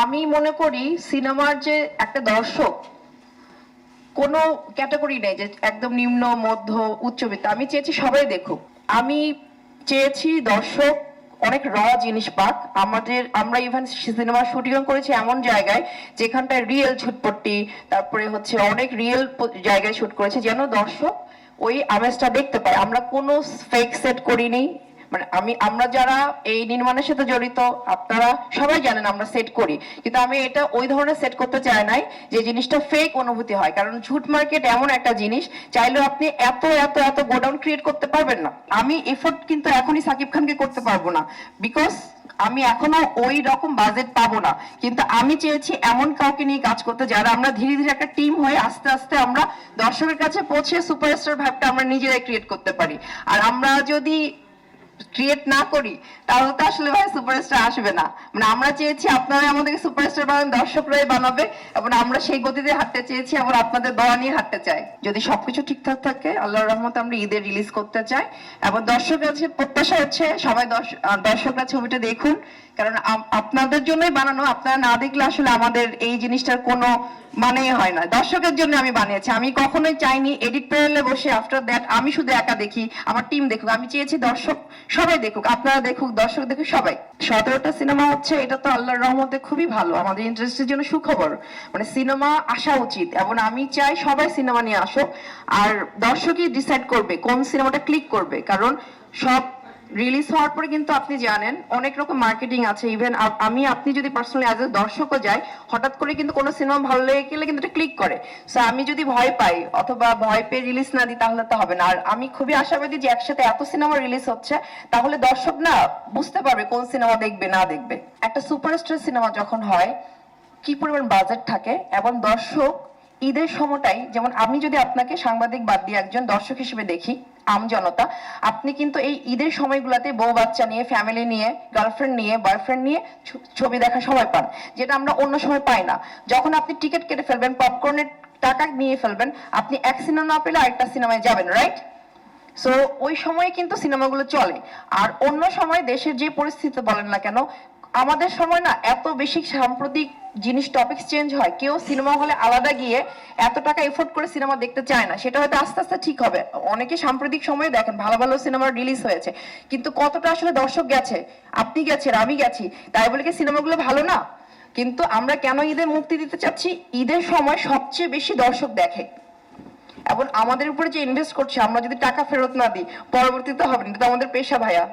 আমি মনে করি সিনেমার যে একটা দর্শক কোনো ক্যাটাগরি নেই যে একদম নিম্ন মধ্য উচ্চবিত্ত। আমি চেয়েছি সবাই দেখুক। আমি চেয়েছি দর্শক অনেক জিনিস পাক। আমরা ইভেন সিনেমা শুটিং করেছি এমন জায়গায় যেখানটায় রিয়েল ঝুটপট্টি, তারপরে হচ্ছে অনেক রিয়েল জায়গায় শুট করেছে যেন দর্শক ওই আমেজটা দেখতে পায়। আমরা কোনো ফেক সেট করিনি। মানে আমরা যারা এই নির্মাণের সাথে জড়িত আপনারা সবাই জানেন আমরা সেট করি, কিন্তু আমি এটা ওই ধরনের সেট করতে চাই নাই যে জিনিসটা ফেক অনুভূতি হয়। কারণ ঝুট মার্কেট এমন একটা জিনিস, চাইলেও আপনি এত এত এত গোডাউন ক্রিয়েট করতে পারবেন না। আমি এফোর্ট কিন্তু এখনই সাকিব খানকে করতে পারবো না, বিকজ আমি এখনো ওই রকম বাজেট পাবো না। কিন্তু আমি চেয়েছি এমন কাউকে নিয়ে কাজ করতে যারা আমরা ধীরে ধীরে একটা টিম হয়ে আস্তে আস্তে আমরা দর্শকের কাছে পৌঁছে সুপারস্টার ভাবটা আমরা নিজেরাই ক্রিয়েট করতে পারি। আর আমরা যদি ক্রিয়েট না করি তাহলে তো আসলে ভাই সুপারস্টার আসবে না। মানে আমরা চেয়েছি আপনারা আমাদেরকে সুপারস্টার বানান, দর্শকরাই বানাবে, এবং আমরা সেই গতিতে হাঁটতে চেয়েছি এবং আপনাদের দোয়া নিয়ে হাঁটতে চাই। যদি সবকিছু ঠিকঠাক থাকে আল্লাহর রহমতে আমরা ঈদে রিলিজ করতে চাই, এবং দর্শকের কাছে প্রত্যাশা হচ্ছে সবাই দর্শকরা ছবিটা দেখুন, কারণ আপনাদের জন্যই বানানো। আপনারা না দেখলে আসলে আমাদের এই জিনিসটার কোনো মানেই হয় না। দর্শকের জন্য আমি বানিয়েছি। আমি কখনোই চাইনি এডিট প্যানেলে বসে আফটার দ্যাট আমি শুধু একা দেখি, আমার টিম দেখুক। আমি চেয়েছি দর্শক সবাই দেখুক, আপনারা দেখুক, দর্শক দেখুক, সবাই। 17টা সিনেমা হচ্ছে, এটা তো আল্লাহর রহমতে খুবই ভালো, আমাদের ইন্ডাস্ট্রির জন্য সুখবর। মানে সিনেমা আসা উচিত, এবং আমি চাই সবাই সিনেমা নিয়ে আসুক, আর দর্শকই ডিসাইড করবে কোন সিনেমাটা ক্লিক করবে। কারণ সব রিলিজ হওয়ার পরে কিন্তু আপনি জানেন অনেক রকম মার্কেটিং আছে। ইভেন আপনি যদি পার্সোনালি অ্যাজ এ দর্শকও যায়, হঠাৎ করে কিন্তু কোনো সিনেমা ভালো লেগে গেলে কিন্তু এটা ক্লিক করে। সো আমি যদি ভয় পাই অথবা ভয় পেয়ে রিলিজ না দিই তাহলে তো হবে না। আর আমি খুবই আশাবাদী যে একসাথে এত সিনেমা রিলিজ হচ্ছে, তাহলে দর্শক না বুঝতে পারবে কোন সিনেমা দেখবে না দেখবে। একটা সুপারস্টার সিনেমা যখন হয় কি পরিমাণ বাজেট থাকে, এবং দর্শক ঈদের সময়টাই, যেমন আমি যদি আপনাকে সাংবাদিক বাদ দিয়ে একজন দর্শক হিসেবে দেখি, জনতা, আপনি কিন্তু এই ঈদের সময়গুলোতে বউ বাচ্চা নিয়ে, ফ্যামিলি নিয়ে, গার্লফ্রেন্ড নিয়ে, বয়ফ্রেন্ড নিয়ে ছবি দেখার সময় পান, যেটা আমরা অন্য সময় পাই না। যখন আপনি টিকিট কেটে ফেলবেন, পপকর্নের টাকা নিয়ে ফেলবেন, আপনি এক সিনেমা না পেলে আরেকটা সিনেমায় যাবেন, রাইট? সো ওই সময় কিন্তু সিনেমাগুলো চলে। আর অন্য সময় দেশের যে পরিস্থিতি বলেন না কেন, আমাদের সময় না এত বেশি সাম্প্রতিক জিনিস, টপিক চেঞ্জ হয়, কেউ সিনেমা হলে আলাদা গিয়ে এত টাকা এফোর্ড করে সিনেমা দেখতে চায় না। সেটা হয়তো আস্তে আস্তে ঠিক হবে। অনেকে সাম্প্রতিক সময়ে দেখেন ভালো ভালো সিনেমা রিলিজ হয়েছে, কিন্তু কতটা আসলে দর্শক গেছে, আপনি গেছেন, আমি গেছি, তাই বলে কি সিনেমাগুলো ভালো না? কিন্তু আমরা কেন ঈদে মুক্তি দিতে চাচ্ছি? ঈদের সময় সবচেয়ে বেশি দর্শক দেখে, এবং আমাদের উপরে যে ইনভেস্ট করছে, আমরা যদি টাকা ফেরত না দিই পরবর্তীতে হবে না। এটা তো আমাদের পেশা ভাইয়া।